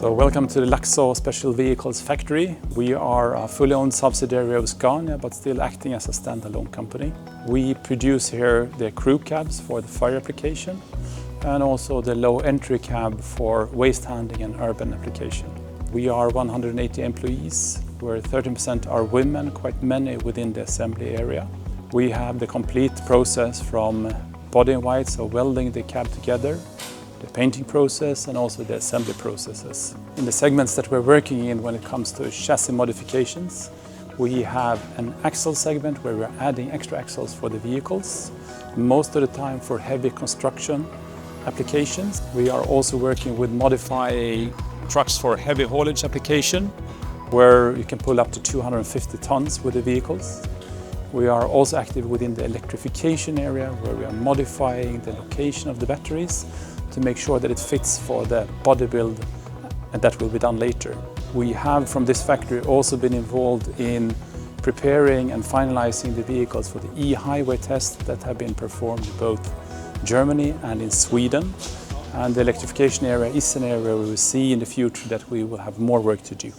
So welcome to the Laxa Special Vehicles factory. We are a fully owned subsidiary of Scania, but still acting as a standalone company. We produce here the crew cabs for the fire application and also the low entry cab for waste handling and urban application. We are 180 employees, where 13% are women, quite many within the assembly area. We have the complete process from body in white, so welding the cab together, the painting process and also the assembly processes. In the segments that we're working in when it comes to chassis modifications, we have an axle segment where we're adding extra axles for the vehicles, most of the time for heavy construction applications. We are also working with modifying trucks for heavy haulage application, where you can pull up to 250 tons with the vehicles. We are also active within the electrification area, where we are modifying the location of the batteries to make sure that it fits for the body build, and that will be done later. We have from this factory also been involved in preparing and finalizing the vehicles for the e-highway tests that have been performed in both Germany and in Sweden. And the electrification area is an area where we see in the future that we will have more work to do.